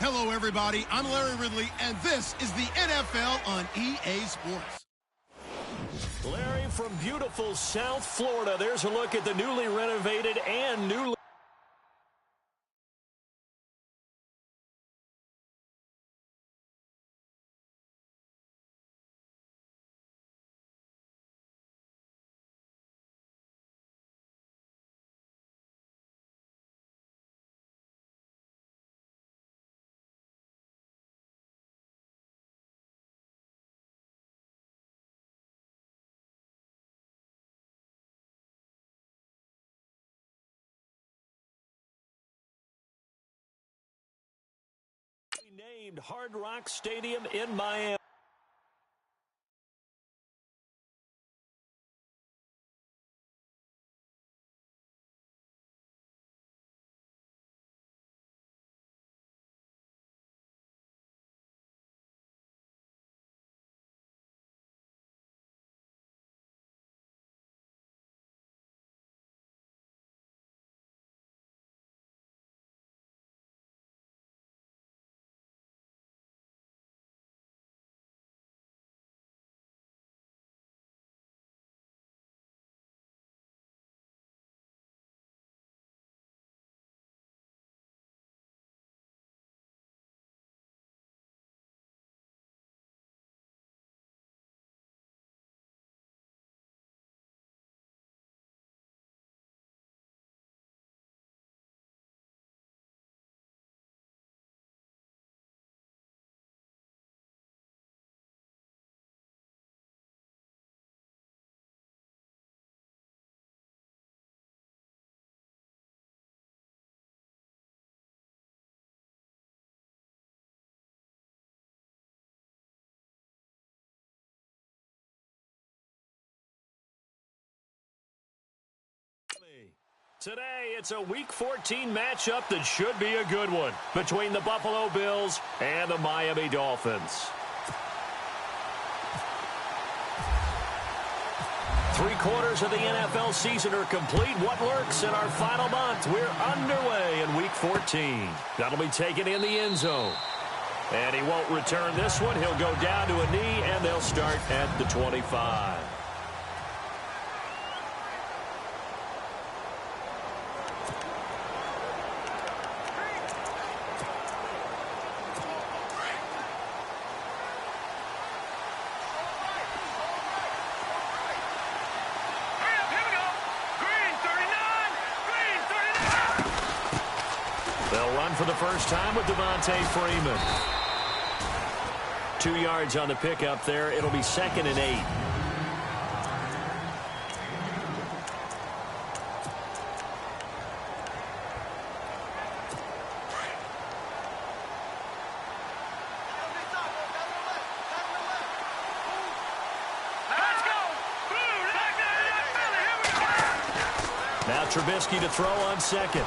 Hello, everybody. I'm Larry Ridley, and this is the NFL on EA Sports. Larry from beautiful South Florida. There's a look at the newly renovated and newly... named Hard Rock Stadium in Miami. Today, it's a Week 14 matchup that should be a good one between the Buffalo Bills and the Miami Dolphins. 3/4 of the NFL season are complete. What lurks in our final month? We're underway in Week 14. That'll be taken in the end zone. And he won't return this one. He'll go down to a knee, and they'll start at the 25. For the first time with Devontae Freeman. 2 yards on the pickup there. It'll be 2nd and 8. Now Trubisky to throw on 2nd.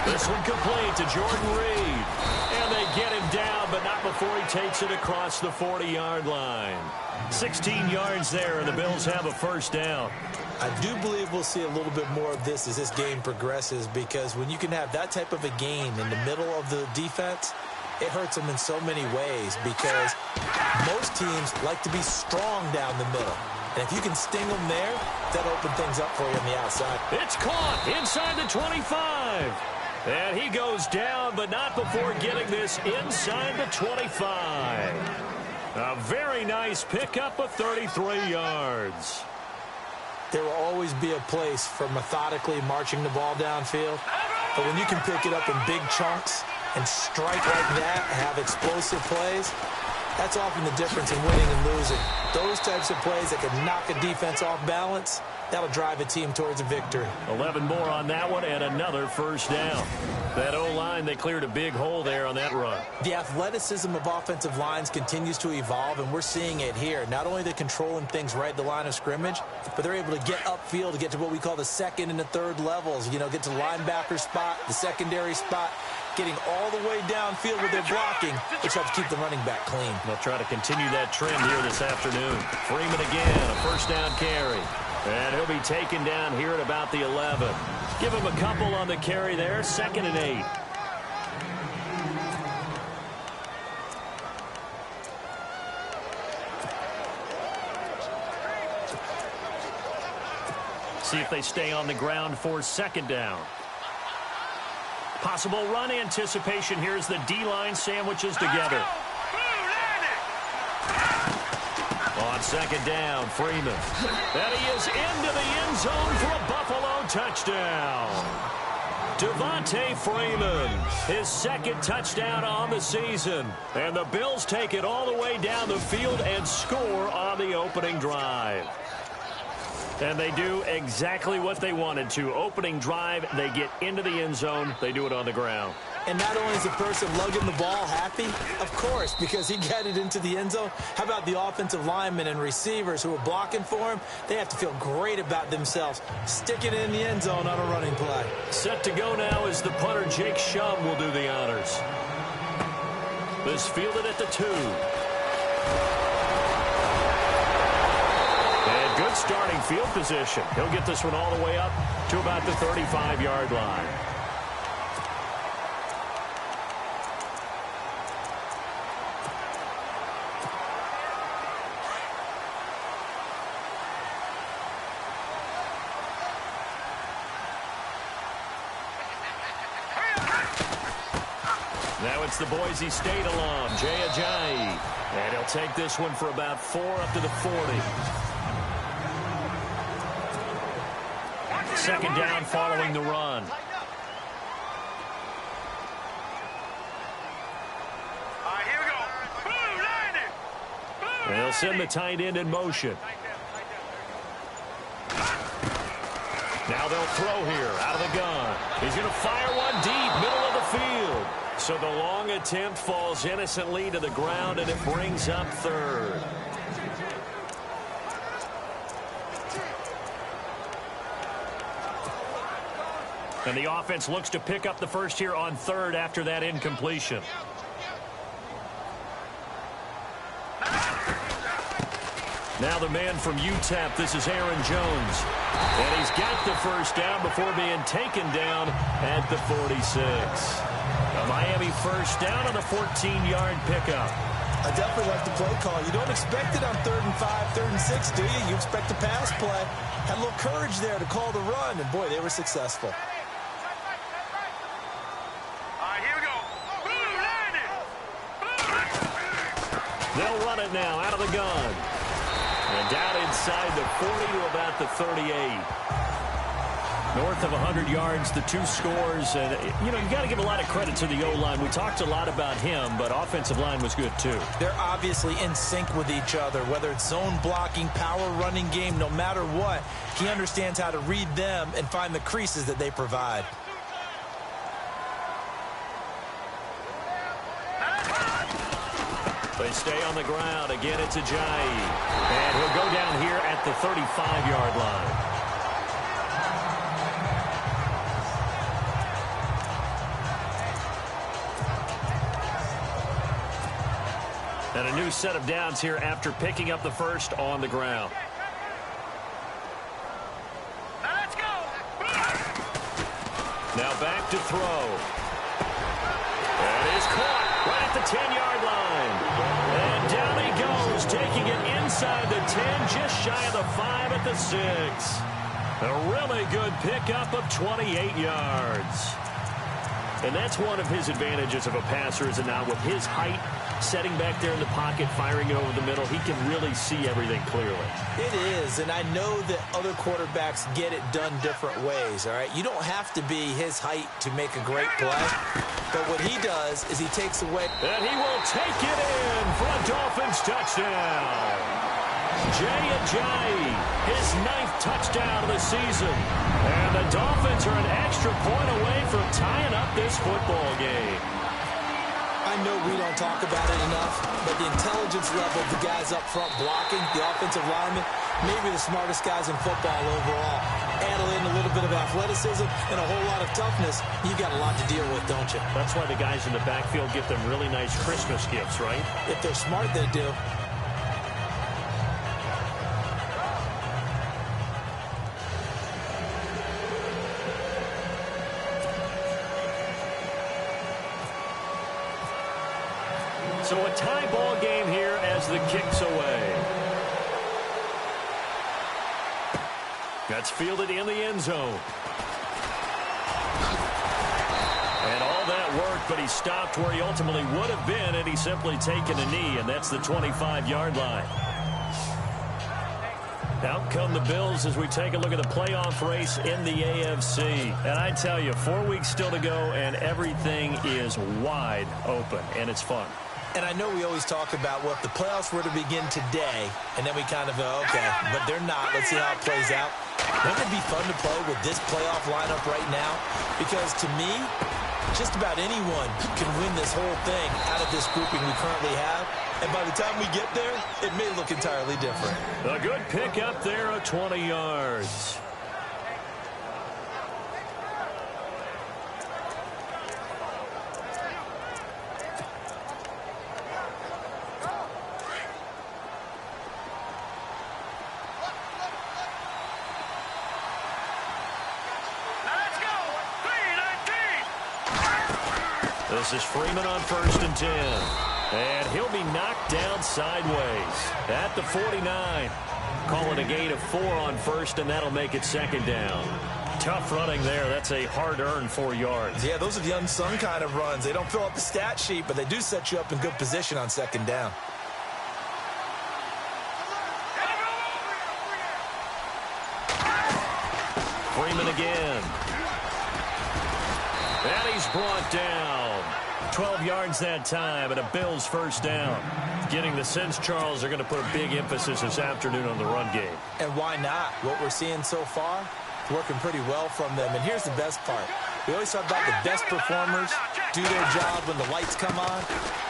This one complete to Jordan Reed. And they get him down, but not before he takes it across the 40-yard line. 16 yards there, and the Bills have a first down. I do believe we'll see a little bit more of this as this game progresses, because when you can have that type of a game in the middle of the defense, it hurts them in so many ways, because most teams like to be strong down the middle. And if you can sting them there, that'll open things up for you on the outside. It's caught inside the 25. And he goes down, but not before getting this inside the 25. A very nice pickup of 33 yards. There will always be a place for methodically marching the ball downfield. But when you can pick it up in big chunks and strike like that, have explosive plays, that's often the difference in winning and losing. Those types of plays that can knock a defense off balance, that'll drive a team towards a victory. 11 more on that one and another first down. That O-line, they cleared a big hole there on that run. The athleticism of offensive lines continues to evolve, and we're seeing it here. Not only they're controlling things right at the line of scrimmage, but they're able to get upfield to get to what we call the second and the third levels. You know, get to the linebacker spot, the secondary spot, getting all the way downfield with their blocking, which helps keep the running back clean. They'll try to continue that trend here this afternoon. Freeman again, a first down carry. And he'll be taken down here at about the 11. Give him a couple on the carry there, 2nd and 8. see if they stay on the ground for second down. Possible run anticipation. Here's the D-line sandwiches together. On second down, Freeman. And he is into the end zone for a Buffalo touchdown. Devontae Freeman, his second touchdown on the season. And the Bills take it all the way down the field and score on the opening drive. And they do exactly what they wanted to. Opening drive, they get into the end zone. They do it on the ground. And not only is the person lugging the ball happy, of course, because he got it into the end zone. How about the offensive linemen and receivers who are blocking for him? They have to feel great about themselves. Stick it in the end zone on a running play. Set to go now is the punter, Jake Shum, will do the honors. This fielded at the 2. And good starting field position. He'll get this one all the way up to about the 35-yard line. Now it's the Boise State alum, Jay Ajayi. And he'll take this one for about 4 up to the 40. Second down following the run. And they'll send the tight end in motion. Now they'll throw here out of the gun. He's going to fire one deep, middle of the field. So the long attempt falls innocently to the ground, and it brings up third. And the offense looks to pick up the first here on third after that incompletion. Now the man from UTEP, this is Aaron Jones. And he's got the first down before being taken down at the 46. A Miami first down on the 14-yard pickup. I definitely like the play call. You don't expect it on 3rd and 5, 3rd and 6, do you? You expect a pass play. Had a little courage there to call the run, and boy, they were successful. They'll run it now out of the gun. And down inside the 40 to about the 38. North of 100 yards, the 2 scores. And, you know, you got to give a lot of credit to the O-line. We talked a lot about him, but offensive line was good, too. They're obviously in sync with each other, whether it's zone blocking, power running game, no matter what. He understands how to read them and find the creases that they provide. They stay on the ground. Again, it's Ajayi. And he'll go down here at the 35-yard line. And a new set of downs here after picking up the first on the ground. Let's go. Now back to throw. And it is caught right at the 10-yard line. And down he goes, taking it inside the 10, just shy of the 5 at the 6. A really good pickup of 28 yards. And that's one of his advantages of a passer, is it not? With his height, setting back there in the pocket, firing it over the middle, he can really see everything clearly. It is, and I know that other quarterbacks get it done different ways, all right? You don't have to be his height to make a great play, but what he does is he takes away. And he will take it in for a Dolphins touchdown. Jay Ajayi, his 9th touchdown of the season. And the Dolphins are an extra point away from tying up this football game. I know we don't talk about it enough, but the intelligence level of the guys up front blocking, the offensive linemen, maybe the smartest guys in football overall. Add in a little bit of athleticism and a whole lot of toughness, you got a lot to deal with, don't you? That's why the guys in the backfield get them really nice Christmas gifts, right? If they're smart, they do. So a tie ball game here as the kick's away. That's fielded in the end zone. And all that work, but he stopped where he ultimately would have been, and he's simply taken a knee, and that's the 25-yard line. Out come the Bills as we take a look at the playoff race in the AFC. And I tell you, 4 weeks still to go, and everything is wide open, and it's fun. And I know we always talk about, well, if the playoffs were to begin today, and then we kind of go, okay, but they're not. Let's see how it plays out. Wouldn't it be fun to play with this playoff lineup right now? Because to me, just about anyone can win this whole thing out of this grouping we currently have. And by the time we get there, it may look entirely different. A good pick up there of 20 yards. This is Freeman on 1st and 10. And he'll be knocked down sideways at the 49. Call it a gain of 4 on 1st, and that'll make it 2nd down. Tough running there. That's a hard-earned 4 yards. Yeah, those are the unsung kind of runs. They don't fill up the stat sheet, but they do set you up in good position on 2nd down. Freeman again. And he's brought down. 12 yards that time, and a Bills 1st down. Getting the sense, Charles, they're going to put a big emphasis this afternoon on the run game. And why not? What we're seeing so far, working pretty well from them. And here's the best part. We always talk about the best performers do their job when the lights come on.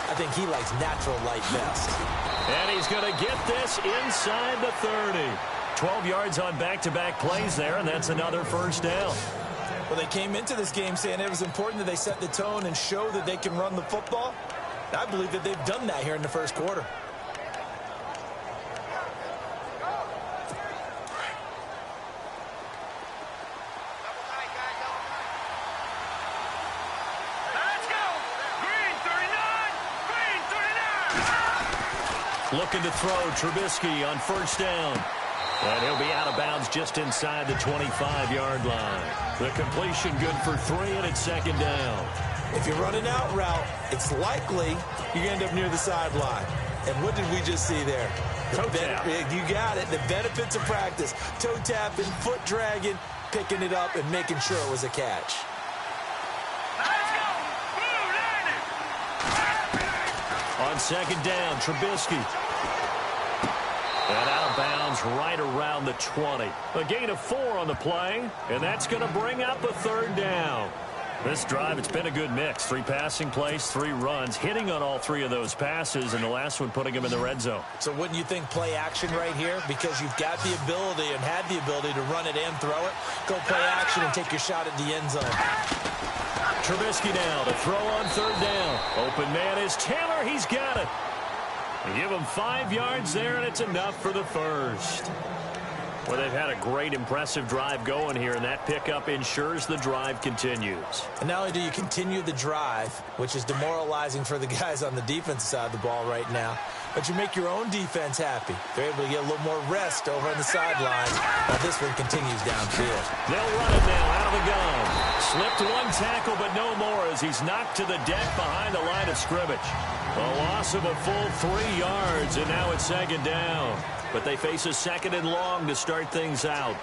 I think he likes natural light best. And he's going to get this inside the 30. 12 yards on back-to-back plays there, and that's another 1st down. Well, they came into this game saying it was important that they set the tone and show that they can run the football. I believe that they've done that here in the 1st quarter. Let's go! Green 39! Green 39! Looking to throw, Trubisky on 1st down. And he'll be out of bounds just inside the 25-yard line. The completion good for 3, and it's 2nd down. If you're running out route, it's likely you end up near the sideline. And what did we just see there? Toe tap. You got it. The benefits of practice. Toe tapping, foot dragging, picking it up, and making sure it was a catch. Let's go! Blue 90! On 2nd down, Trubisky. And out of bounds right around the 20. A gain of 4 on the play, and that's going to bring up a 3rd down. This drive, it's been a good mix. 3 passing plays, 3 runs, hitting on all 3 of those passes, and the last one putting him in the red zone. So wouldn't you think play action right here? Because you've got the ability and had the ability to run it and throw it. Go play action and take your shot at the end zone. Trubisky now to throw on 3rd down. Open man is Taylor. He's got it. They give him 5 yards there, and it's enough for the 1st. Well, they've had a great, impressive drive going here, and that pickup ensures the drive continues. And not only do you continue the drive, which is demoralizing for the guys on the defensive side of the ball right now, but you make your own defense happy. They're able to get a little more rest over on the sidelines while this one continues downfield. They'll run it now out of the gun. Slipped 1 tackle, but no more as he's knocked to the deck behind the line of scrimmage. A loss of a full 3 yards, and now it's 2nd down. But they face a 2nd and long to start things out.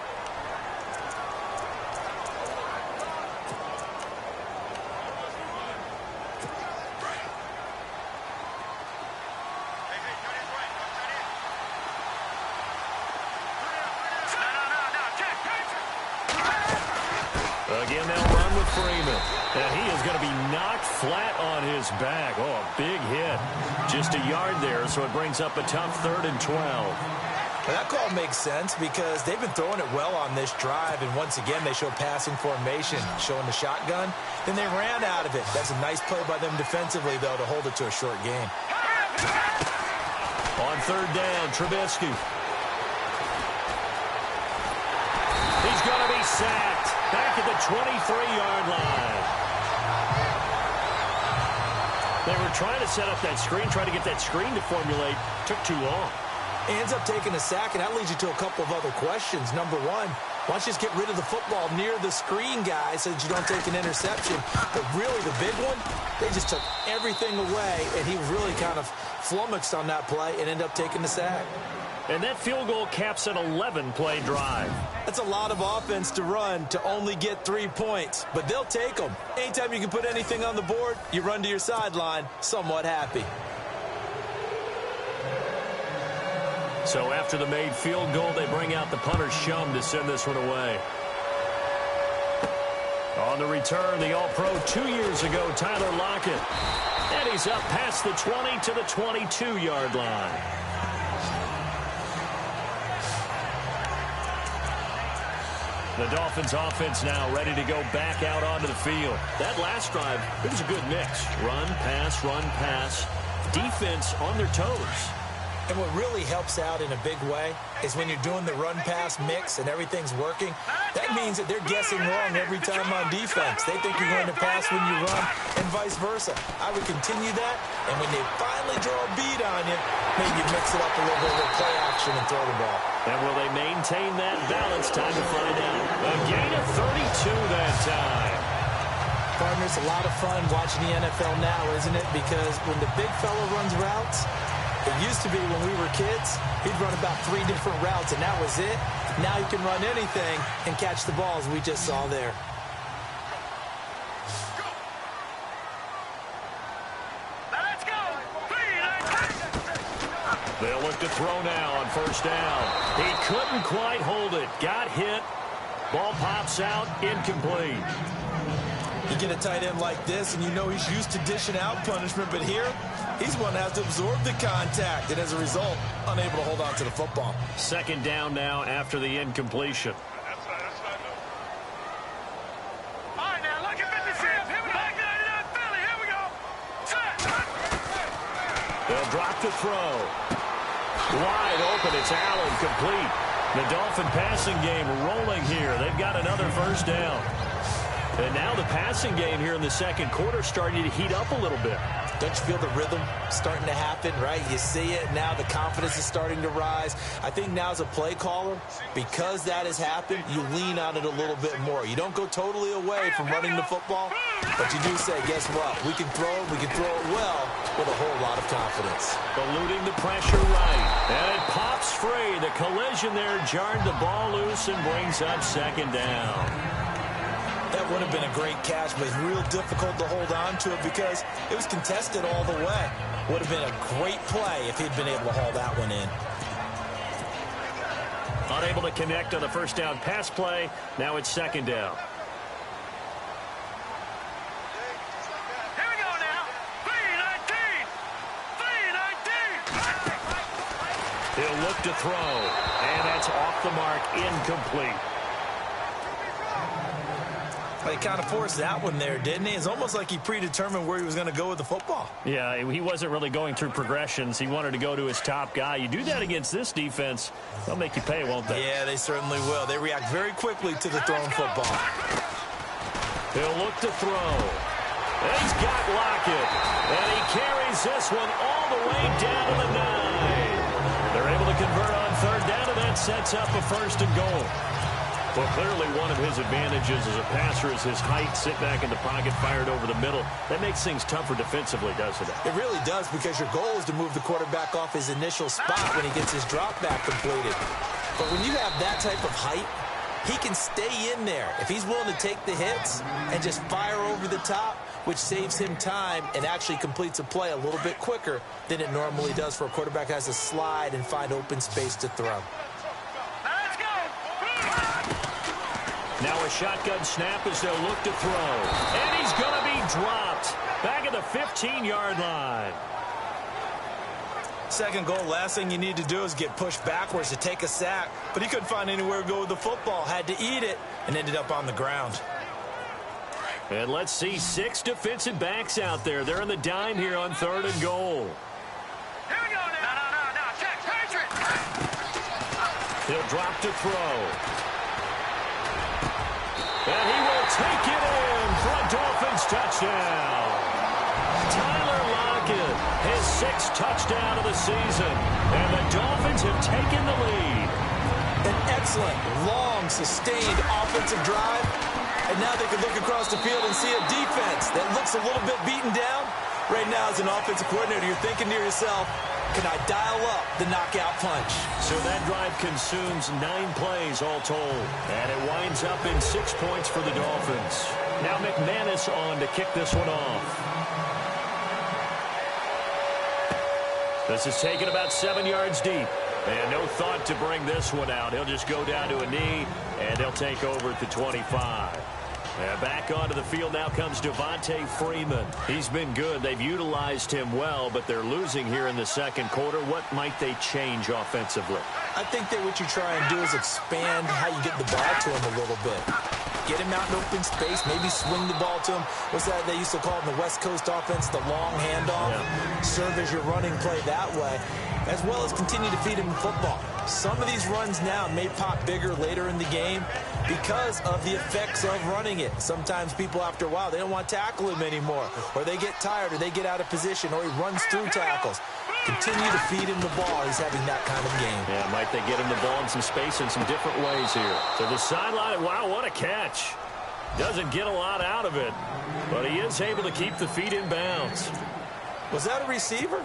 Again, they'll run with Freeman. And he is going to be knocked flat on his back. Oh, a big hit. Just a yard there, so it brings up a tough 3rd and 12. Well, that call makes sense because they've been throwing it well on this drive, and once again, they show passing formation, showing the shotgun. Then they ran out of it. That's a nice play by them defensively, though, to hold it to a short gain. On 3rd down, Trubisky. He's going to be sacked back at the 23-yard line. They were trying to set up that screen, trying to get that screen to formulate. Took too long. He ends up taking a sack, and that leads you to a couple of other questions. Number one, Why don't you just get rid of the football near the screen, guys, so that you don't take an interception? But really, the big one, they just took everything away, and he really kind of flummoxed on that play and ended up taking the sack. And that field goal caps an 11-play drive. That's a lot of offense to run to only get 3 points, but they'll take them. Anytime you can put anything on the board, you run to your sideline somewhat happy. So after the made field goal, they bring out the punter Shum to send this one away. On the return, the All-Pro 2 years ago, Tyler Lockett. And he's up past the 20 to the 22-yard line. The Dolphins offense now ready to go back out onto the field. That last drive, it was a good mix. Run, pass, defense on their toes. And what really helps out in a big way is when you're doing the run-pass mix and everything's working, that means that they're guessing wrong every time on defense. They think you're going to pass when you run and vice versa. I would continue that, and when they finally draw a beat on you, maybe mix it up a little bit with play action and throw the ball. And will they maintain that balance? Time to find out. A gain of 32 that time. Partner, it's a lot of fun watching the NFL now, isn't it? Because when the big fella runs routes, it used to be when we were kids, he'd run about 3 different routes, and that was it. Now he can run anything and catch the balls we just saw there. Let's go. They'll look to throw now on first down. He couldn't quite hold it. Got hit. Ball pops out. Incomplete. You get a tight end like this, and you know he's used to dishing out punishment, but here, he's one that has to absorb the contact, and as a result, unable to hold on to the football. Second down now after the incompletion. All right, now look at 56. Here we go. Back 99 Philly. Here we go. They'll drop the throw. Wide open. It's Allen, complete. The Dolphin passing game rolling here. They've got another first down. And now the passing game here in the second quarter starting to heat up a little bit. Don't you feel the rhythm starting to happen, right? You see it now. The confidence is starting to rise. I think now as a play caller, because that has happened, you lean on it a little bit more. You don't go totally away from running the football, but you do say, guess what? We can throw it well with a whole lot of confidence. Eluding the pressure right. And it pops free. The collision there jarred the ball loose and brings up second down. That would have been a great catch, but it's real difficult to hold on to it because it was contested all the way. Would have been a great play if he'd been able to haul that one in. Unable to connect on the first down pass play. Now it's second down. Here we go now. 319. 319. He'll look to throw. And that's off the mark. Incomplete. He kind of forced that one there, didn't he? It's almost like he predetermined where he was going to go with the football. Yeah, he wasn't really going through progressions. He wanted to go to his top guy. You do that against this defense, they'll make you pay, won't they? Yeah, they certainly will. They react very quickly to the thrown football. He'll look to throw. And he's got Lockett. And he carries this one all the way down to the 9. They're able to convert on third down, and that sets up a first and goal. Well, clearly one of his advantages as a passer is his height, sit back in the pocket, fired over the middle. That makes things tougher defensively, doesn't it? It really does, because your goal is to move the quarterback off his initial spot when he gets his drop back completed. But when you have that type of height, he can stay in there. If he's willing to take the hits and just fire over the top, which saves him time and actually completes a play a little bit quicker than it normally does for a quarterback that has to slide and find open space to throw. Now a shotgun snap as they'll look to throw. And he's going to be dropped back at the 15-yard line. Second goal, last thing you need to do is get pushed backwards to take a sack. But he couldn't find anywhere to go with the football. Had to eat it and ended up on the ground. And let's see 6 defensive backs out there. They're in the dime here on third and goal. Here we go now. No. Check. Patriots. He'll drop to throw. And he will take it in for a Dolphins touchdown. Tyler Lockett, his 6th touchdown of the season. And the Dolphins have taken the lead. An excellent, long, sustained offensive drive. And now they can look across the field and see a defense that looks a little bit beaten down. Right now, as an offensive coordinator, you're thinking to yourself, can I dial up the knockout punch? So that drive consumes 9 plays all told. And it winds up in 6 points for the Dolphins. Now McManus on to kick this one off. This is taken about 7 yards deep. And no thought to bring this one out. He'll just go down to a knee, and they'll take over at the 25. And back onto the field now comes Devontae Freeman. He's been good. They've utilized him well, but they're losing here in the second quarter. What might they change offensively? I think that what you try and do is expand how you get the ball to him a little bit. Get him out in open space, maybe swing the ball to him. What's that they used to call in the West Coast offense, the long handoff? Yeah. Serve as your running play that way, as well as continue to feed him football. Some of these runs now may pop bigger later in the game because of the effects of running it. Sometimes people, after a while, they don't want to tackle him anymore, or they get tired, or they get out of position, or he runs through tackles. Continue to feed him the ball. He's having that kind of game. Yeah, might they get him the ball in some space in some different ways here. To the sideline. Wow, what a catch. Doesn't get a lot out of it, but he is able to keep the feet in bounds. Was that a receiver?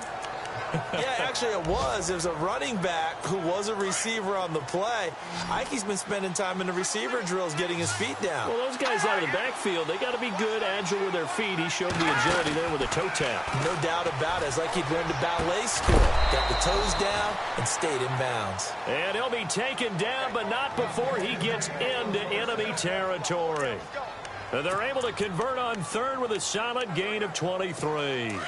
Yeah, actually it was. There's a running back who was a receiver on the play. Ike's been spending time in the receiver drills getting his feet down. Well, those guys out of the backfield, they got to be good, agile with their feet. He showed the agility there with a toe tap. No doubt about it. It's like he'd learned to ballet school. Got the toes down and stayed in bounds. And he'll be taken down, but not before he gets into enemy territory. They're able to convert on third with a solid gain of 23.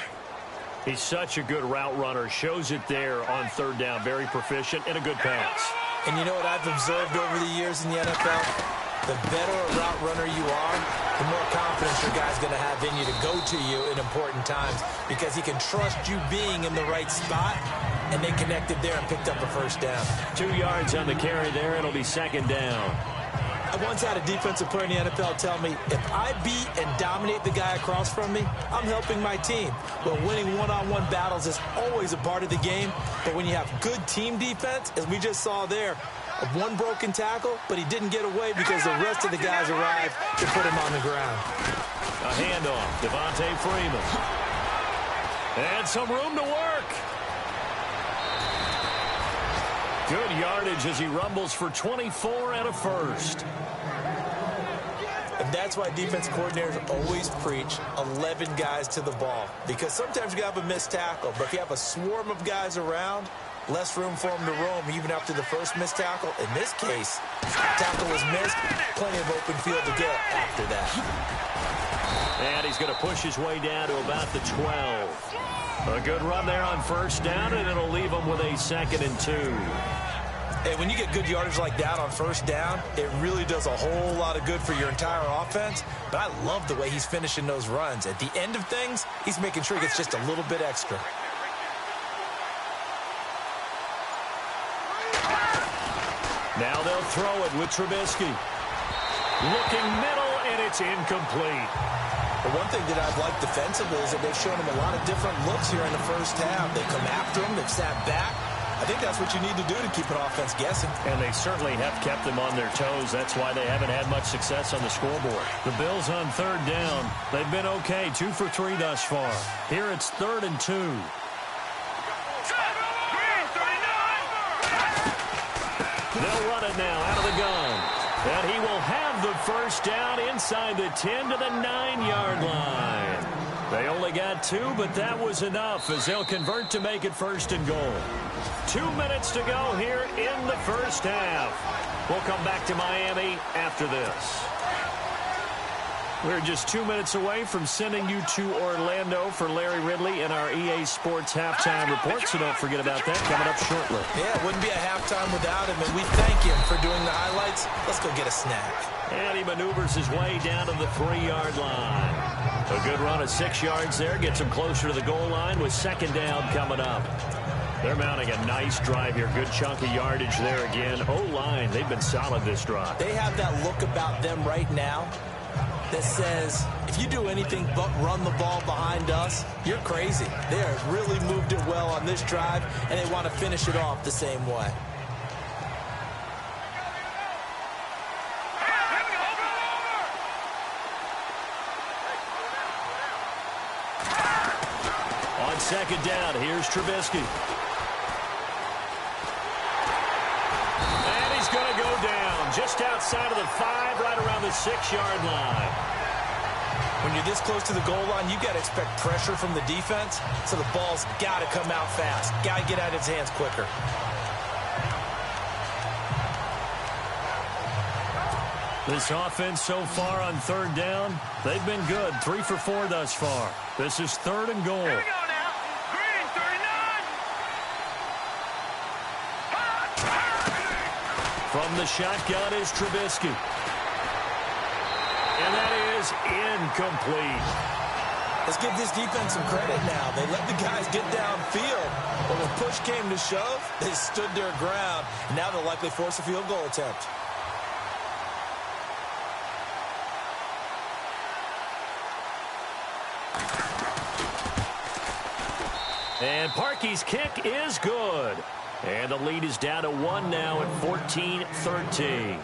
He's such a good route runner. Shows it there on third down. Very proficient and a good pass. And you know what I've observed over the years in the NFL? The better a route runner you are, the more confidence your guy's going to have in you to go to you in important times because he can trust you being in the right spot, and they connected there and picked up a first down. 2 yards on the carry there. It'll be second down. I once had a defensive player in the NFL tell me, if I beat and dominate the guy across from me, I'm helping my team. Well, winning one-on-one battles is always a part of the game, but when you have good team defense, as we just saw there, one broken tackle, but he didn't get away because the rest of the guys arrived to put him on the ground. A handoff, Devontae Freeman. And some room to work. Good yardage as he rumbles for 24 and a first. And that's why defense coordinators always preach 11 guys to the ball. Because sometimes you have a missed tackle, but if you have a swarm of guys around, less room for him to roam even after the first missed tackle. In this case, tackle was missed, plenty of open field to get after that. And he's going to push his way down to about the 12. A good run there on first down, and it'll leave him with a 2nd and 2. Hey, when you get good yardage like that on first down, it really does a whole lot of good for your entire offense. But I love the way he's finishing those runs. At the end of things, he's making sure he gets just a little bit extra. Now they'll throw it with Trubisky. Looking middle, and it's incomplete. But one thing that I've liked defensively is that they've shown him a lot of different looks here in the first half. They come after him, they've sat back. I think that's what you need to do to keep an offense guessing. And they certainly have kept them on their toes. That's why they haven't had much success on the scoreboard. The Bills on third down. They've been okay, 2 for 3 thus far. Here it's 3rd and 2. They'll run it now out of the gun. And he will have the first down inside the 10 to the 9-yard line. They only got 2, but that was enough as they'll convert to make it 1st and goal. 2 minutes to go here in the first half. We'll come back to Miami after this. We're just 2 minutes away from sending you to Orlando for Larry Ridley and our EA Sports halftime report, so don't forget about that coming up shortly. Yeah, it wouldn't be a halftime without him, and we thank him for doing the highlights. Let's go get a snack. And he maneuvers his way down to the 3-yard line. A good run of 6 yards there, gets him closer to the goal line with 2nd down coming up. They're mounting a nice drive here. Good chunk of yardage there again. O-line, they've been solid this drive. They have that look about them right now that says, if you do anything but run the ball behind us, you're crazy. They have really moved it well on this drive, and they want to finish it off the same way. On second down, here's Trubisky. And he's going to go down just outside of the 5, right around the 6-yard line. When you're this close to the goal line, you got to expect pressure from the defense, so the ball's got to come out fast. Got to get out of his hands quicker. This offense so far on third down, they've been good. 3 for 4 thus far. This is 3rd and goal. Here we go now. Green, 39. From the shotgun is Trubisky. And that is incomplete. Let's give this defense some credit now. They let the guys get downfield, but when push came to shove, they stood their ground. And now they'll likely force a field goal attempt. And Parkey's kick is good. And the lead is down to 1 now at 14-13.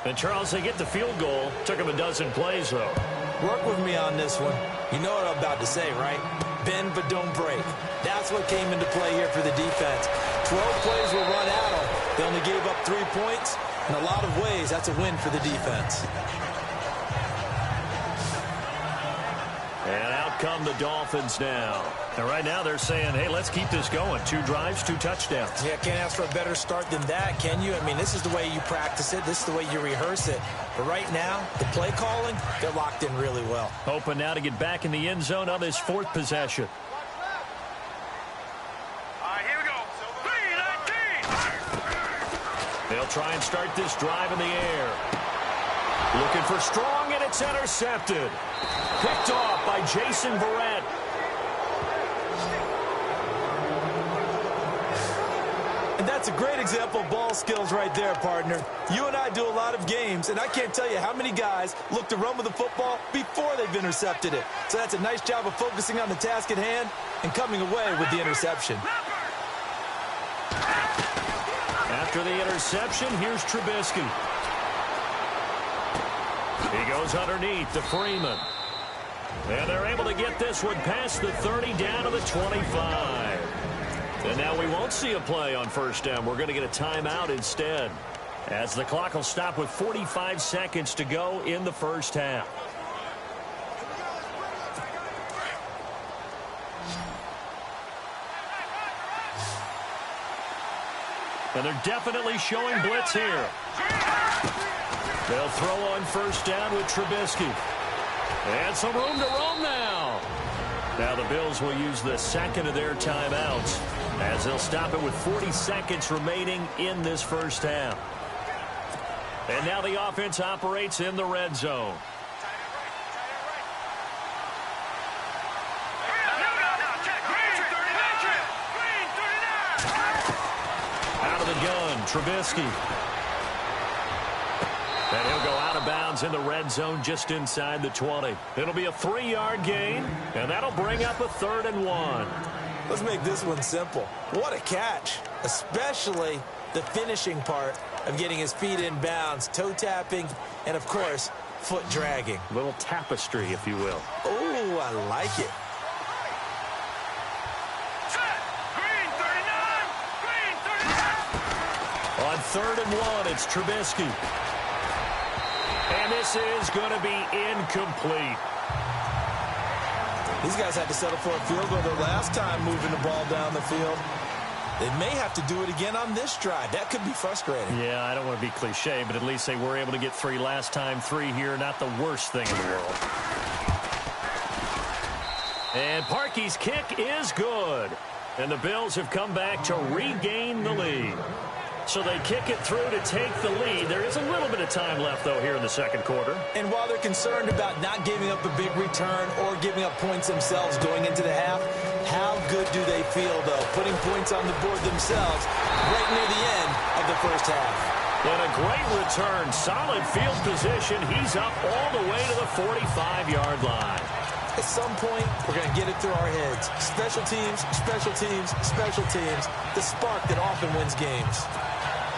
And Charles, they get the field goal. Took him a dozen plays, though. Work with me on this one. You know what I'm about to say, right? Bend but don't break. That's what came into play here for the defense. 12 plays were run at them. They only gave up 3 points. In a lot of ways, that's a win for the defense. And out come the Dolphins now. And right now they're saying, hey, let's keep this going. 2 drives, 2 touchdowns. Yeah, can't ask for a better start than that, can you? I mean, this is the way you practice it. This is the way you rehearse it. But right now, the play calling, they're locked in really well. Hoping now to get back in the end zone on this 4th possession. All right, here we go. 3-19. They'll try and start this drive in the air. Looking for Strong, and it's intercepted. Picked off by Jason Verrett. And that's a great example of ball skills right there, partner. You and I do a lot of games, and I can't tell you how many guys look to run with the football before they've intercepted it. So that's a nice job of focusing on the task at hand and coming away with the interception. After the interception, here's Trubisky. He goes underneath to Freeman. And they're able to get this one past the 30 down to the 25. And now we won't see a play on first down. We're going to get a timeout instead, as the clock will stop with 45 seconds to go in the first half. And they're definitely showing blitz here. They'll throw on first down with Trubisky. And some room to roam now. Now the Bills will use the second of their timeouts, as they'll stop it with 40 seconds remaining in this first half. And now the offense operates in the red zone. Out of the gun, Trubisky. And he'll go out of bounds in the red zone just inside the 20. It'll be a 3-yard gain, and that'll bring up a 3rd and 1. Let's make this one simple. What a catch, especially the finishing part of getting his feet in bounds, toe tapping, and, of course, foot dragging. A little tapestry, if you will. Oh, I like it. Green, 39. On 3rd and 1, it's Trubisky. And this is going to be incomplete. These guys had to settle for a field goal their last time moving the ball down the field. They may have to do it again on this drive. That could be frustrating. Yeah, I don't want to be cliche, but at least they were able to get 3 last time. 3 here, not the worst thing in the world. And Parkey's kick is good. And the Bills have come back to regain the lead. So they kick it through to take the lead. There is a little bit of time left, though, here in the second quarter. And while they're concerned about not giving up a big return or giving up points themselves going into the half, how good do they feel, though, putting points on the board themselves right near the end of the first half? And a great return. Solid field position. He's up all the way to the 45-yard line. At some point, we're going to get it through our heads. Special teams, special teams, special teams. The spark that often wins games.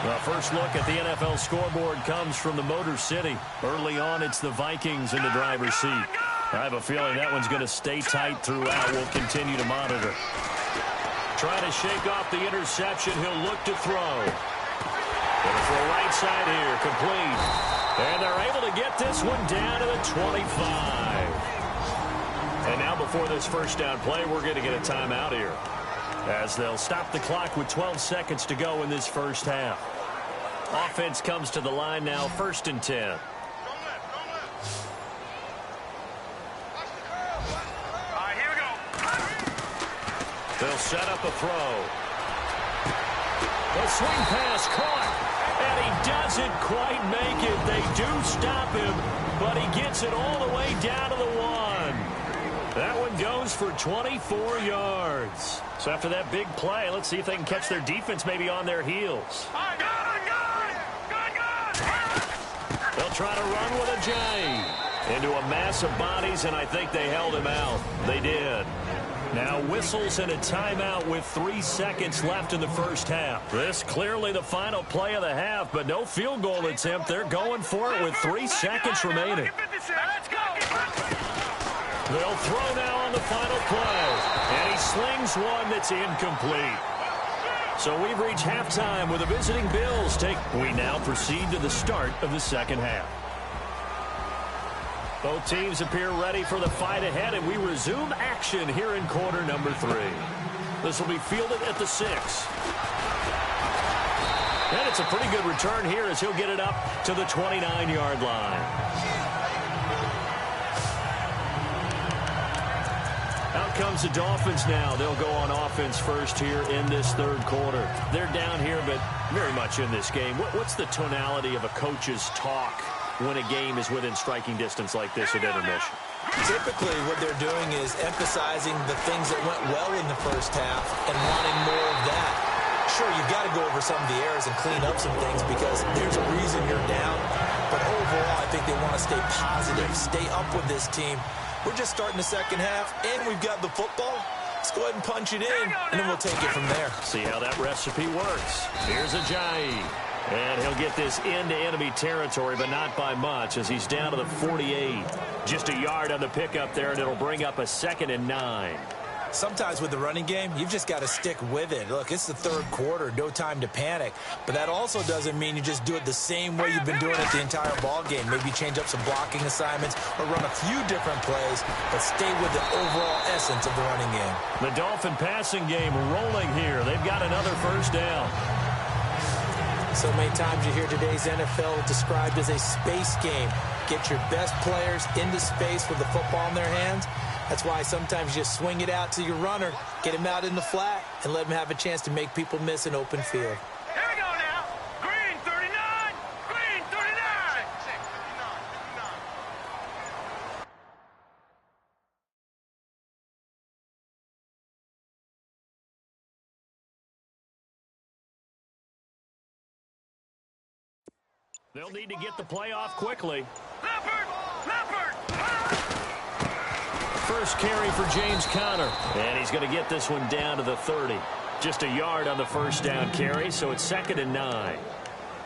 Well, first look at the NFL scoreboard comes from the Motor City. Early on, it's the Vikings in the driver's seat. I have a feeling that one's going to stay tight throughout. We'll continue to monitor. Trying to shake off the interception. He'll look to throw. Going for a right side here. Complete. And they're able to get this one down to the 25. And now before this first down play, we're going to get a timeout here, as they'll stop the clock with 12 seconds to go in this first half. Offense comes to the line now, 1st and 10. All right, here we go. They'll set up a throw. The swing pass caught, and he doesn't quite make it. They do stop him, but he gets it all the way down to the 1. That one goes for 24 yards. So after that big play, let's see if they can catch their defense maybe on their heels. They'll try to run with a J into a mass of bodies, and I think they held him out. They did. Now whistles and a timeout with 3 seconds left in the first half. This clearly the final play of the half, but no field goal attempt. They're going for it with 3 seconds remaining. Let's go. They'll throw now on the final play, and he slings one that's incomplete. So we've reached halftime with the visiting Bills take. We now proceed to the start of the second half. Both teams appear ready for the fight ahead, and we resume action here in quarter number 3. This will be fielded at the 6. And it's a pretty good return here as he'll get it up to the 29-yard line. Out comes the Dolphins now. They'll go on offense first here in this third quarter. They're down here, but very much in this game. What's the tonality of a coach's talk when a game is within striking distance like this at intermission? Typically, what they're doing is emphasizing the things that went well in the first half and wanting more of that. Sure, you've got to go over some of the errors and clean up some things because there's a reason you're down. But overall, I think they want to stay positive, stay up with this team. We're just starting the second half, and we've got the football. Let's go ahead and punch it in, and then we'll take it from there. See how that recipe works. Here's Ajayi. And he'll get this into enemy territory, but not by much, as he's down to the 48. Just a yard on the pickup there, and it'll bring up a 2nd and 9. Sometimes with the running game, you've just got to stick with it. Look, it's the third quarter, no time to panic. But that also doesn't mean you just do it the same way you've been doing it the entire ball game. Maybe change up some blocking assignments or run a few different plays, but stay with the overall essence of the running game. The Dolphin passing game rolling here. They've got another first down. So many times you hear today's NFL described as a space game. Get your best players into space with the football in their hands. That's why sometimes you just swing it out to your runner, get him out in the flat, and let him have a chance to make people miss an open field. Here we go now. Green 39. Green 39. They'll need to get the play off quickly. Leopard. First carry for James Conner. And he's going to get this one down to the 30. Just a yard on the first down carry, so it's 2nd and 9.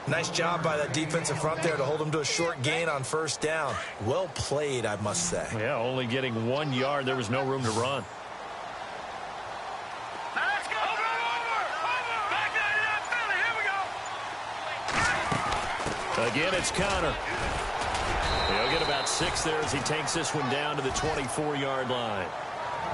Nice job by that defensive front there to hold him to a short gain on first down. Well played, I must say. Yeah, only getting 1 yard. There was no room to run. Let's go. Over. Back to that Philly. Here we go. Again, it's Conner. He'll get about 6 there as he takes this one down to the 24-yard line.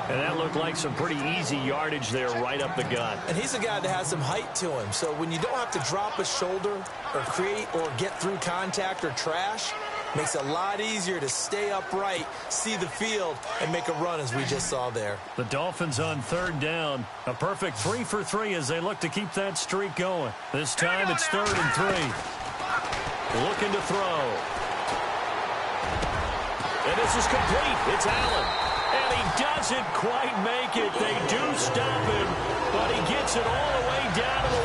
And that looked like some pretty easy yardage there right up the gut. And he's a guy that has some height to him. So when you don't have to drop a shoulder or create or get through contact or trash, makes it a lot easier to stay upright, see the field, and make a run as we just saw there. The Dolphins on 3rd down. A perfect 3 for 3 as they look to keep that streak going. This time it's 3rd and 3. Looking to throw. And this is complete. It's Allen. And he doesn't quite make it. They do stop him, but he gets it all the way down to the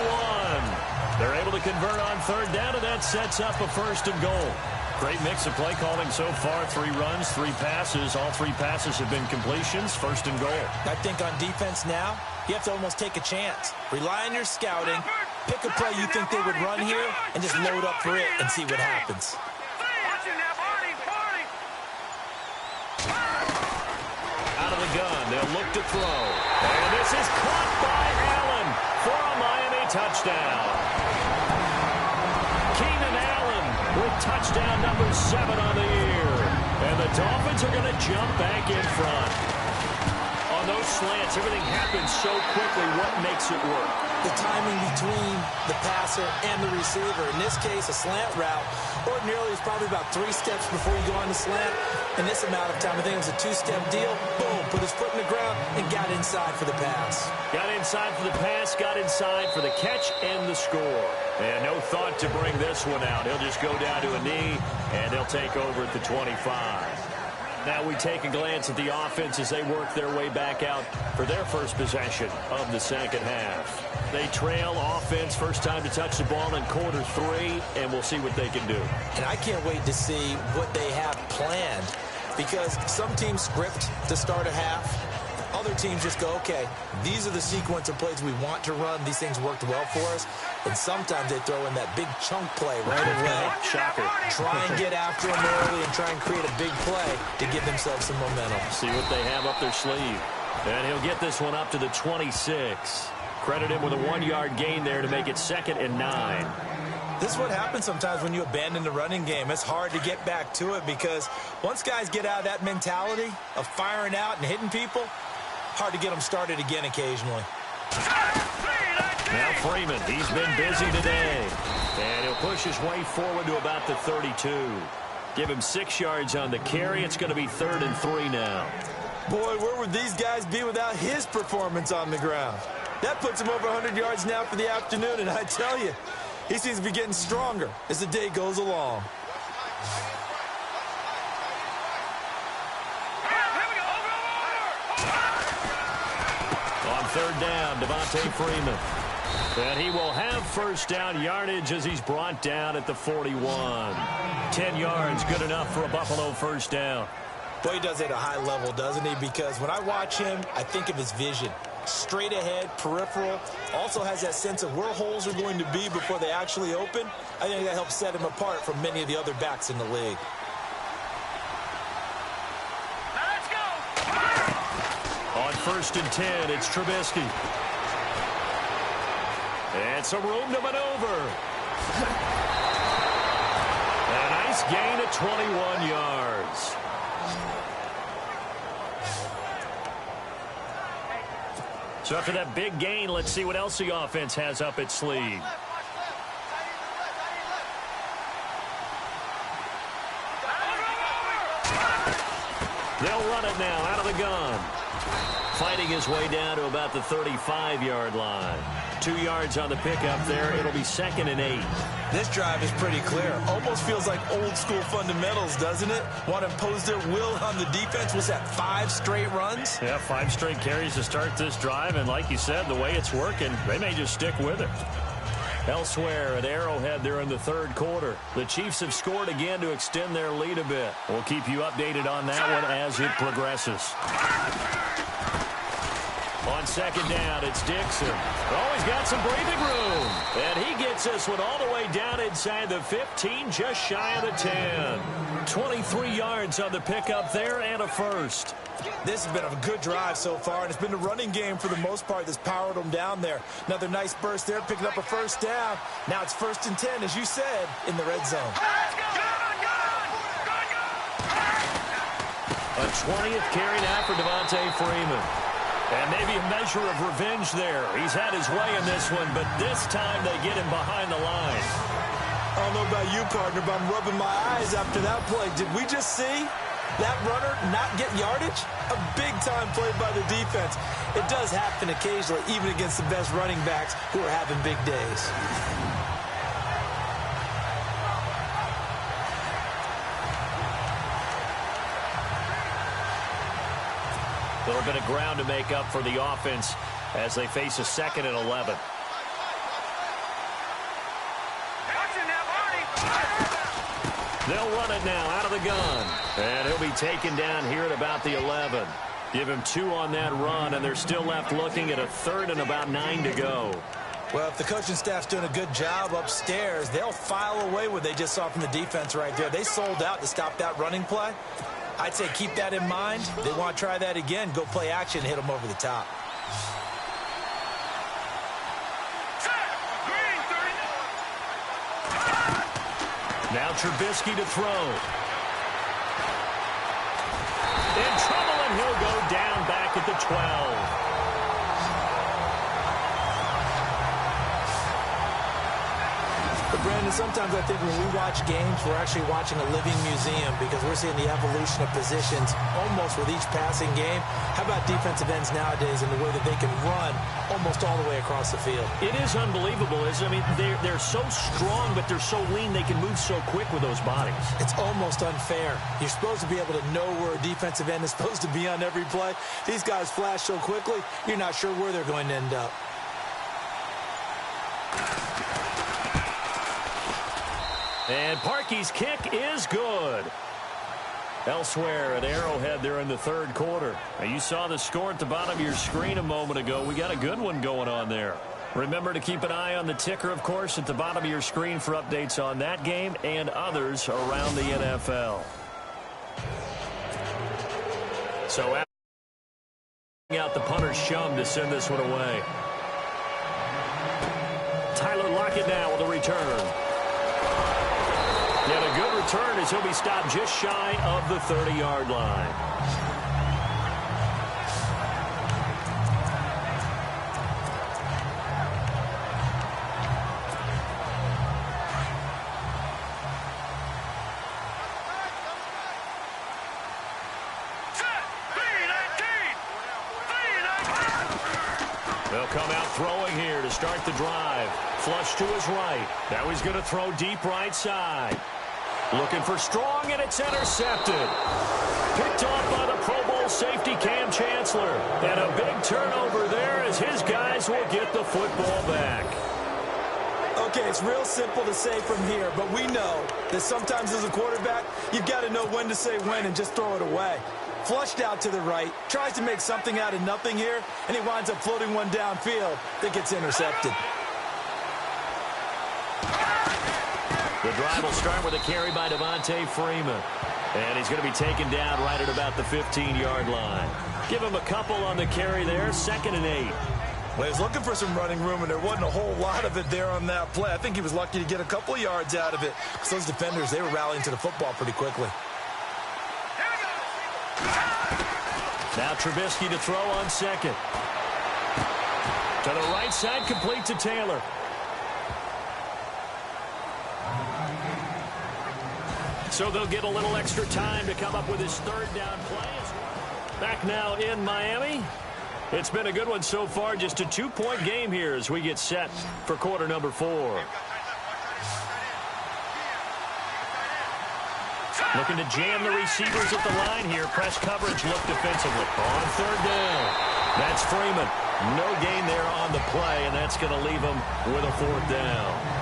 1. They're able to convert on 3rd down, and that sets up a 1st and goal. Great mix of play calling so far. 3 runs, 3 passes. All 3 passes have been completions. 1st and goal. I think on defense now, you have to almost take a chance. Rely on your scouting. Pick a play you think they would run here, and just load up for it and see what happens. They'll look to throw. And this is caught by Allen for a Miami touchdown. Keenan Allen with touchdown number 7 on the year. And the Dolphins are going to jump back in front. On those slants, everything happens so quickly. What makes it work? The timing between the passer and the receiver. In this case, a slant route ordinarily is probably about 3 steps before you go on the slant. In this amount of time, I think it was a 2-step deal. Boom, put his foot in the ground and got inside for the pass. Got inside for the pass, got inside for the catch and the score. And no thought to bring this one out. He'll just go down to a knee, and they'll take over at the 25. Now we take a glance at the offense as they work their way back out for their first possession of the second half. They trail offense, first time to touch the ball in quarter 3, and we'll see what they can do. And I can't wait to see what they have planned, because some teams script to start a half. Other teams just go, okay, these are the sequence of plays we want to run. These things worked well for us. And sometimes they throw in that big chunk play right away. Shocker. Try and get after them early and try and create a big play to give themselves some momentum. See what they have up their sleeve. And he'll get this one up to the 26. Credit him with a 1-yard gain there to make it 2nd and 9. This is what happens sometimes when you abandon the running game. It's hard to get back to it because once guys get out of that mentality of firing out and hitting people, hard to get them started again occasionally. Now Freeman, he's been busy today. And he'll push his way forward to about the 32. Give him 6 yards on the carry. It's going to be 3rd and 3 now. Boy, where would these guys be without his performance on the ground? That puts him over 100 yards now for the afternoon, and I tell you, he seems to be getting stronger as the day goes along. On 3rd down, Devontae Freeman. And he will have first down yardage as he's brought down at the 41. 10 yards, good enough for a Buffalo first down. Boy, he does it at a high level, doesn't he? Because when I watch him, I think of his vision. Straight ahead, peripheral, also has that sense of where holes are going to be before they actually open. I think that helps set him apart from many of the other backs in the league. Let's go. On 1st and 10, it's Trubisky. And some room to maneuver. A nice gain of 21 yards. So after that big gain, let's see what else the offense has up its sleeve. They'll run it now out of the gun. Fighting his way down to about the 35-yard line. 2 yards on the pickup there. It'll be 2nd and 8. This drive is pretty clear. Almost feels like old school fundamentals, doesn't it? Want to impose their will on the defense. Was that 5 straight runs? Yeah, 5 straight carries to start this drive. And like you said, the way it's working, they may just stick with it. Elsewhere at Arrowhead, they're in the 3rd quarter. The Chiefs have scored again to extend their lead a bit. We'll keep you updated on that one as it progresses. On 2nd down, it's Dixon. Oh, he's got some breathing room. And he gets this one all the way down inside the 15, just shy of the 10. 23 yards on the pickup there and a first. This has been a good drive so far, and it's been the running game for the most part that's powered them down there. Another nice burst there, picking up a first down. Now it's 1st and 10, as you said, in the red zone. A 20th carry now for Devontae Freeman. And maybe a measure of revenge there. He's had his way in this one, but this time they get him behind the line. I don't know about you, partner, but I'm rubbing my eyes after that play. Did we just see that runner not get yardage? A big-time play by the defense. It does happen occasionally, even against the best running backs who are having big days. A little bit of ground to make up for the offense as they face a 2nd and 11. They'll run it now out of the gun. And he'll be taken down here at about the 11. Give him 2 on that run, and they're still left looking at a 3rd and about 9 to go. Well, if the coaching staff's doing a good job upstairs, they'll file away what they just saw from the defense right there. They sold out to stop that running play. I'd say keep that in mind. They want to try that again. Go play action and hit them over the top. Now Trubisky to throw. In trouble, and he'll go down back at the 12. But Brandon, sometimes I think when we watch games, we're actually watching a living museum because we're seeing the evolution of positions almost with each passing game. How about defensive ends nowadays and the way that they can run almost all the way across the field? It is unbelievable, isn't it? I mean, they're so strong, but they're so lean. They can move so quick with those bodies. It's almost unfair. You're supposed to be able to know where a defensive end is supposed to be on every play. These guys flash so quickly, you're not sure where they're going to end up. And Parkey's kick is good. Elsewhere at Arrowhead, they're in the third quarter. Now, you saw the score at the bottom of your screen a moment ago. We got a good one going on there. Remember to keep an eye on the ticker, of course, at the bottom of your screen for updates on that game and others around the NFL. So out the punter's shum to send this one away. Tyler Lockett now with a return. Yet a good return as he'll be stopped just shy of the 30-yard line. They'll come out throwing here to start the drive. Flush to his right. Now he's going to throw deep right side. Looking for Strong, and it's intercepted. Picked off by the Pro Bowl safety Cam Chancellor. And a big turnover there as his guys will get the football back. Okay, it's real simple to say from here, but we know that sometimes as a quarterback, you've got to know when to say when and just throw it away. Flushed out to the right, tries to make something out of nothing here, and he winds up floating one downfield that gets intercepted. The drive will start with a carry by Devontae Freeman. And he's going to be taken down right at about the 15-yard line. Give him a couple on the carry there, 2nd and 8. Well, he was looking for some running room, and there wasn't a whole lot of it there on that play. I think he was lucky to get a couple yards out of it. Because those defenders, they were rallying to the football pretty quickly. Now Trubisky to throw on 2nd. To the right side, complete to Taylor. So they'll get a little extra time to come up with his 3rd down play. Back now in Miami. It's been a good one so far. Just a 2-point game here as we get set for quarter number 4. Looking to jam the receivers at the line here. Press coverage look defensively. On 3rd down. That's Freeman. No gain there on the play, and that's going to leave him with a 4th down.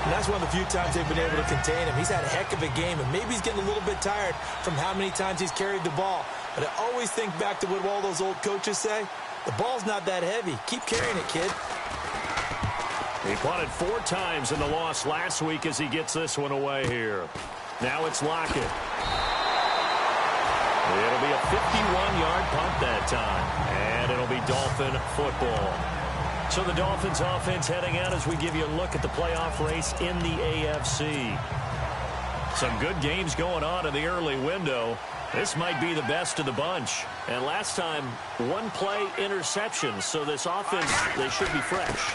And that's one of the few times they've been able to contain him. He's had a heck of a game, and maybe he's getting a little bit tired from how many times he's carried the ball. But I always think back to what all those old coaches say. The ball's not that heavy. Keep carrying it, kid. He punted 4 times in the loss last week as he gets this one away here. Now it's Lockett. It'll be a 51-yard punt that time. And it'll be Dolphin football. So the Dolphins offense heading out as we give you a look at the playoff race in the AFC. Some good games going on in the early window. This might be the best of the bunch. And last time, 1-play interception. So this offense, they should be fresh.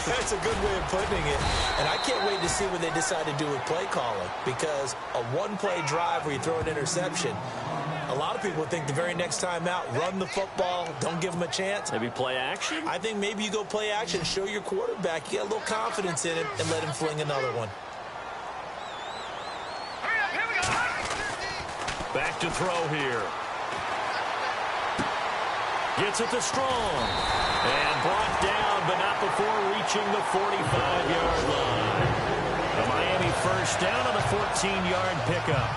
That's a good way of putting it. And I can't wait to see what they decide to do with play calling. Because a 1-play drive where you throw an interception, a lot of people think the very next time out, run the football, don't give them a chance. Maybe play action? I think maybe you go play action, show your quarterback, you get a little confidence in him, and let him fling another one. Back to throw here. Gets it to Strong. And brought down, but not before reaching the 45-yard line. The Miami first down on the 14-yard pickup.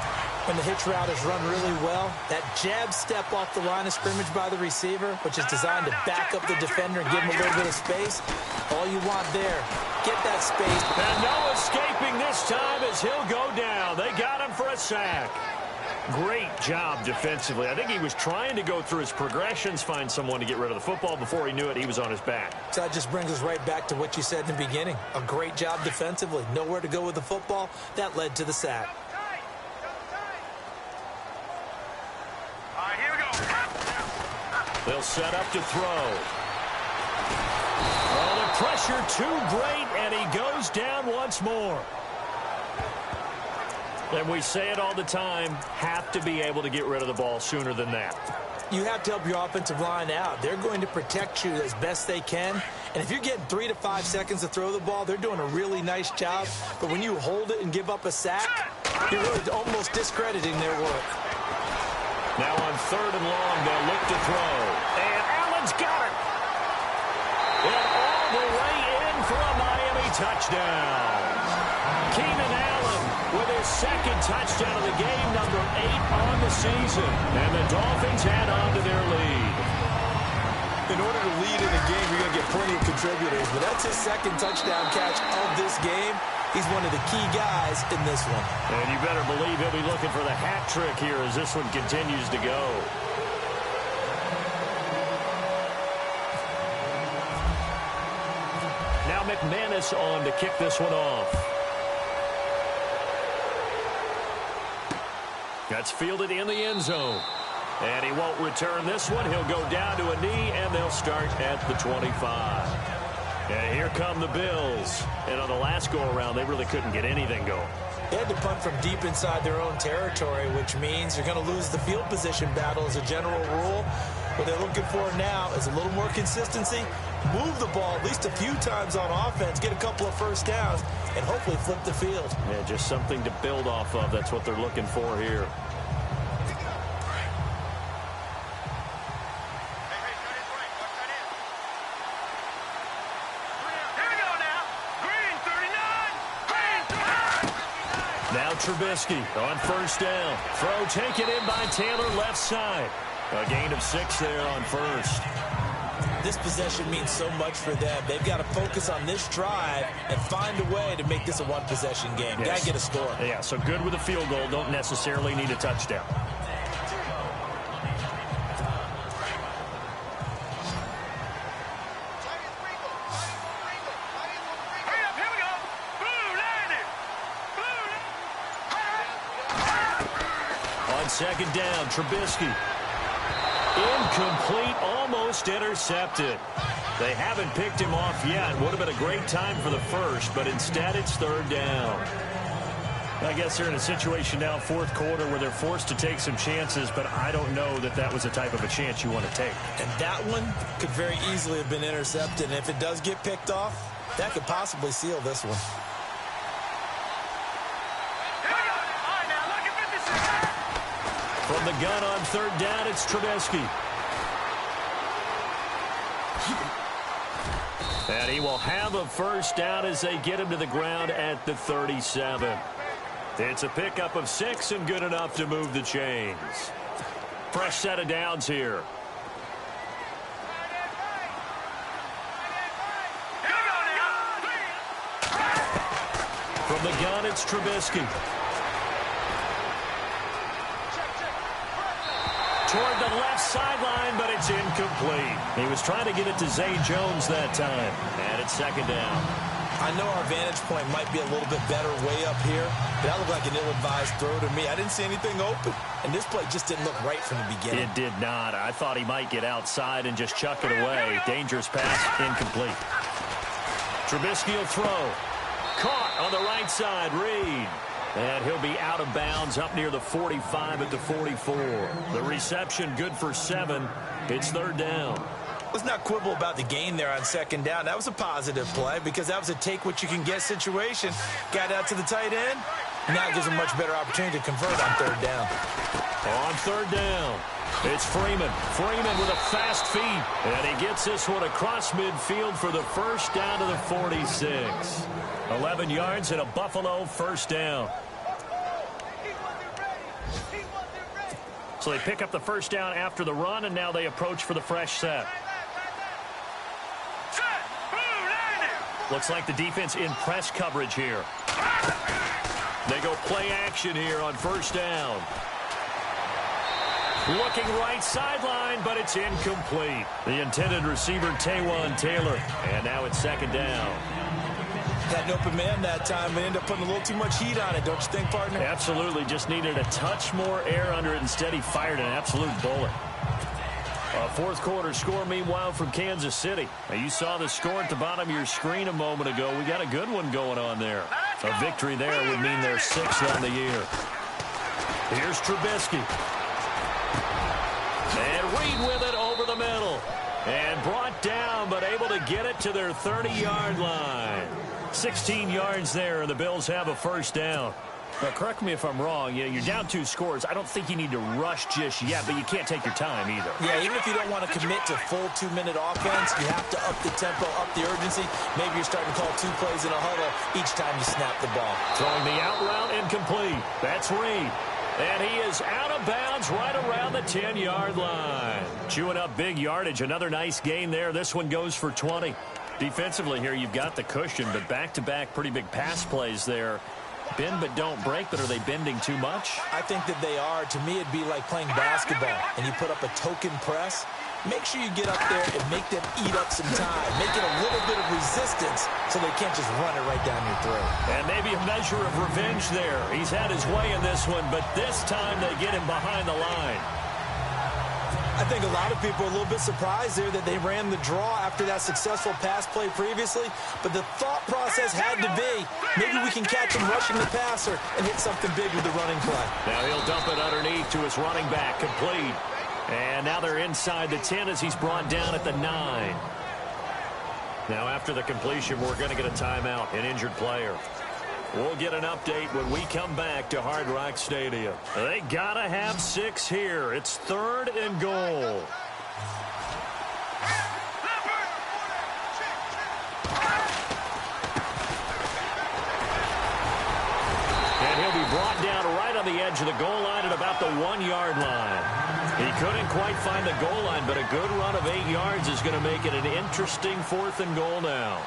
When the hitch route is run really well, that jab step off the line of scrimmage by the receiver, which is designed to back up the defender and give him a little bit of space, all you want there, get that space. And no escaping this time as he'll go down. They got him for a sack. Great job defensively. I think he was trying to go through his progressions, find someone to get rid of the football. Before he knew it, he was on his back. So that just brings us right back to what you said in the beginning. A great job defensively. Nowhere to go with the football. That led to the sack. All right, here we go. They'll set up to throw. Oh, the pressure too great, and he goes down once more. And we say it all the time, have to be able to get rid of the ball sooner than that. You have to help your offensive line out. They're going to protect you as best they can. And if you're getting 3 to 5 seconds to throw the ball, they're doing a really nice job. But when you hold it and give up a sack, you're really almost discrediting their work. Now on 3rd and long, they'll look to throw. And Allen's got it. And all the way in for a Miami touchdown. Keenan Allen with his 2nd touchdown of the game, number 8 on the season. And the Dolphins add on to their lead. In order to lead in a game, you're going to get plenty of contributors. But that's his 2nd touchdown catch of this game. He's one of the key guys in this one. And you better believe he'll be looking for the hat trick here as this one continues to go. Now McManus on to kick this one off. That's fielded in the end zone. And he won't return this one. He'll go down to a knee, and they'll start at the 25. And here come the Bills. And on the last go-around, they really couldn't get anything going. They had to punt from deep inside their own territory, which means you're going to lose the field position battle as a general rule. What they're looking for now is a little more consistency, move the ball at least a few times on offense, get a couple of first downs, and hopefully flip the field. Yeah, just something to build off of. That's what they're looking for here. Now Trubisky on 1st down. Throw taken in by Taylor left side. A gain of 6 there on 1st. This possession means so much for them. They've got to focus on this drive and find a way to make this a one-possession game. Yes. Got to get a score. Yeah, so good with a field goal. Don't necessarily need a touchdown. On 2nd down, Trubisky. Incomplete, almost intercepted. They haven't picked him off yet. Would have been a great time for the first, but instead it's 3rd down. I guess they're in a situation now, 4th quarter, where they're forced to take some chances, but I don't know that that was the type of a chance you want to take. And that one could very easily have been intercepted. And if it does get picked off, that could possibly seal this one. From the gun on 3rd down, it's Trubisky. And he will have a first down as they get him to the ground at the 37. It's a pickup of 6 and good enough to move the chains. Fresh set of downs here. From the gun, it's Trubisky. Toward the left sideline, but it's incomplete. He was trying to get it to Zay Jones that time. And it's 2nd down. I know our vantage point might be a little bit better way up here, but that looked like an ill-advised throw to me. I didn't see anything open, and this play just didn't look right from the beginning. It did not. I thought he might get outside and just chuck it away. Dangerous pass, incomplete. Trubisky will throw. Caught on the right side, Reed. And he'll be out of bounds up near the 45 at the 44. The reception good for 7. It's 3rd down. Let's not quibble about the gain there on 2nd down. That was a positive play because that was a take-what-you-can-get situation. Got out to the tight end. Now it gives him a much better opportunity to convert on 3rd down. On 3rd down, it's Freeman. Freeman with a fast feet. And he gets this one across midfield for the first down to the 46. 11 yards and a Buffalo first down. So they pick up the first down after the run, and now they approach for the fresh set. Looks like the defense in press coverage here. They go play action here on 1st down. Looking right sideline, but it's incomplete. The intended receiver, Taywan Taylor. And now it's second down. Had an open man that time, but ended up putting a little too much heat on it, don't you think, partner? Absolutely. Just needed a touch more air under it. Instead, he fired an absolute bullet. A fourth quarter score, meanwhile, from Kansas City. Now, you saw the score at the bottom of your screen a moment ago. We got a good one going on there. A victory there would mean they're 6th on the year. Here's Trubisky. And Reed with it over the middle. And brought down, but able to get it to their 30-yard line. 16 yards there, and the Bills have a first down. Now, correct me if I'm wrong. Yeah, you're down 2 scores. I don't think you need to rush just yet, but you can't take your time either. Yeah, even if you don't want to commit to full 2-minute offense, you have to up the tempo, up the urgency. Maybe you're starting to call 2 plays in a huddle each time you snap the ball. Throwing the out route incomplete. That's Reed. And he is out of bounds right around the 10-yard line. Chewing up big yardage. Another nice gain there. This one goes for 20. Defensively here, you've got the cushion, but back-to-back pretty big pass plays there. Bend but don't break, but are they bending too much? I think that they are. To me, it'd be like playing basketball, and you put up a token press. Make sure you get up there and make them eat up some time. Make it a little bit of resistance so they can't just run it right down your throat. And maybe a measure of revenge there. He's had his way in this one, but this time they get him behind the line. I think a lot of people are a little bit surprised there that they ran the draw after that successful pass play previously. But the thought process had to be, maybe we can catch him rushing the passer and hit something big with the running play. Now he'll dump it underneath to his running back, complete. And now they're inside the 10 as he's brought down at the 9. Now after the completion, we're going to get a timeout, an injured player. We'll get an update when we come back to Hard Rock Stadium. They gotta have 6 here. It's 3rd and goal. And he'll be brought down right on the edge of the goal line at about the 1-yard line. He couldn't quite find the goal line, but a good run of 8 yards is going to make it an interesting 4th and goal now.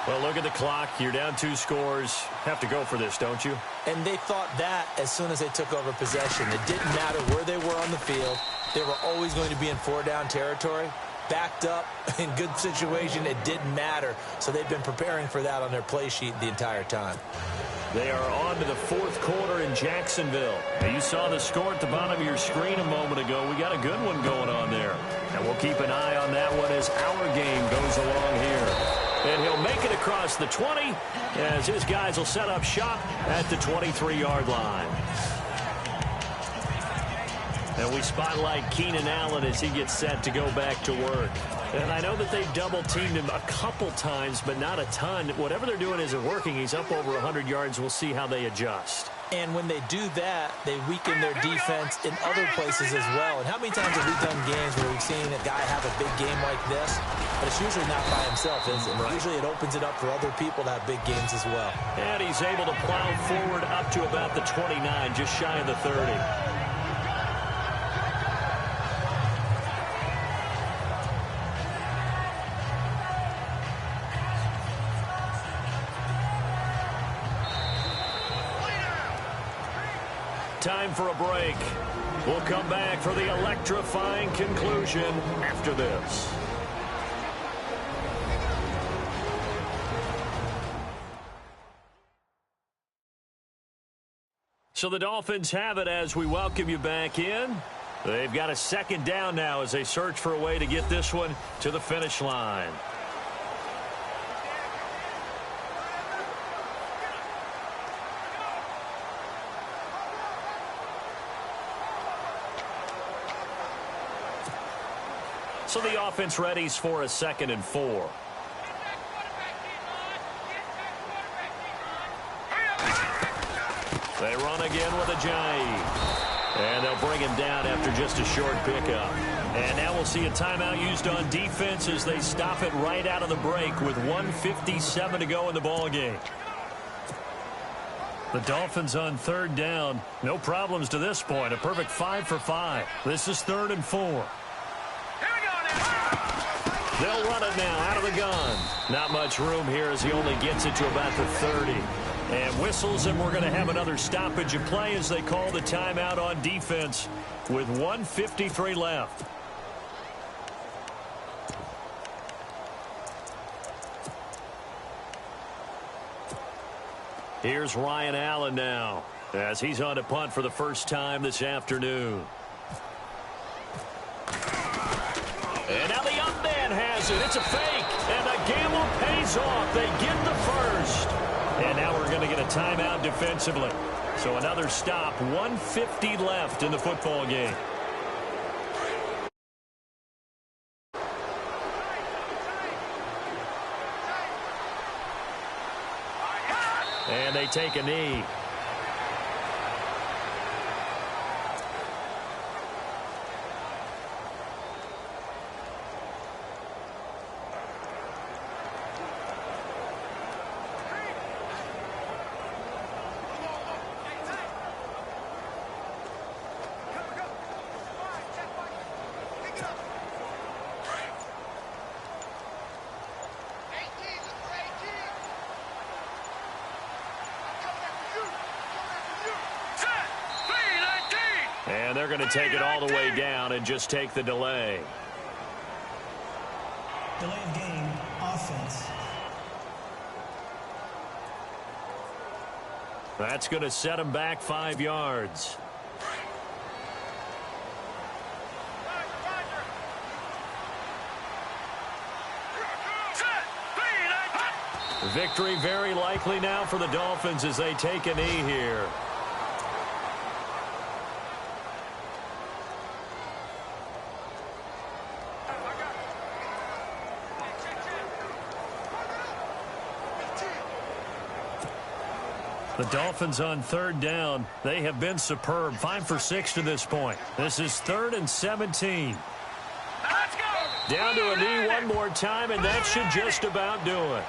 Well, look at the clock. You're down 2 scores. Have to go for this, don't you? And they thought that as soon as they took over possession. It didn't matter where they were on the field. They were always going to be in 4-down territory. Backed up, in good situation, it didn't matter. So they've been preparing for that on their play sheet the entire time. They are on to the 4th quarter in Jacksonville. Now, you saw the score at the bottom of your screen a moment ago. We got a good one going on there. And we'll keep an eye on that one as our game goes along here. And he'll make it across the 20 as his guys will set up shop at the 23-yard line. And we spotlight Keenan Allen as he gets set to go back to work. And I know that they've double-teamed him a couple times, but not a ton. Whatever they're doing isn't working. He's up over 100 yards. We'll see how they adjust. And when they do that, they weaken their defense in other places as well. And how many times have we done games where we've seen a guy have a big game like this? But it's usually not by himself, is it? Right. Usually it opens it up for other people to have big games as well. And he's able to plow forward up to about the 29, just shy of the 30. Time for a break. We'll come back for the electrifying conclusion after this. So the Dolphins have it as we welcome you back in. They've got a 2nd down now as they search for a way to get this one to the finish line. So the offense readies for a 2nd and 4. They run again with a Ajayi. And they'll bring him down after just a short pickup. And now we'll see a timeout used on defense as they stop it right out of the break with 1:57 to go in the ballgame. The Dolphins on 3rd down. No problems to this point. A perfect 5 for 5. This is 3rd and 4. They'll run it now out of the gun. Not much room here as he only gets it to about the 30. And whistles, and we're going to have another stoppage of play as they call the timeout on defense with 1:53 left. Here's Ryan Allen now as he's on to punt for the first time this afternoon. And now the up man has it. It's a fake. And the gamble pays off. They get the first. And now we're going to get a timeout defensively. So another stop. 1:50 left in the football game. And they take a knee. And they're going to take it all the way down and just take the delay. Delay of game, offense. That's going to set them back 5 yards. Victory very likely now for the Dolphins as they take a knee here. The Dolphins on third down. They have been superb. 5 for 6 to this point. This is 3rd and 17. Let's go. Down to a knee one more time, and that should just about do it.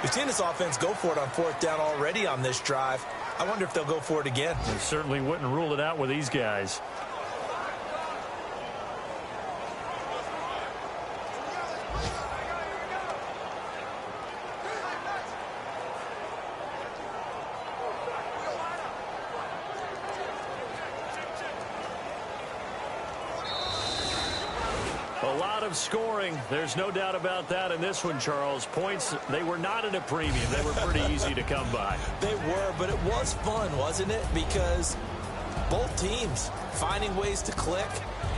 We've seen this offense go for it on 4th down already on this drive. I wonder if they'll go for it again. They certainly wouldn't rule it out with these guys. A lot of scoring. There's no doubt about that in this one, Charles. Points, they were not at a premium. They were pretty easy to come by. They were, but it was fun, wasn't it? Because both teams finding ways to click.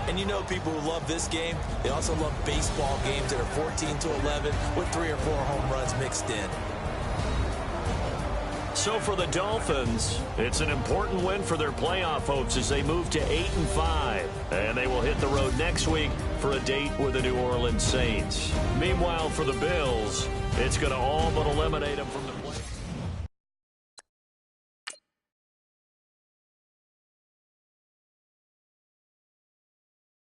And you know people who love this game, they also love baseball games that are 14-11 with 3 or 4 home runs mixed in. So for the Dolphins, it's an important win for their playoff hopes as they move to 8-5. And they will hit the road next week for a date with the New Orleans Saints. Meanwhile, for the Bills, it's going to all but eliminate them from the playoffs.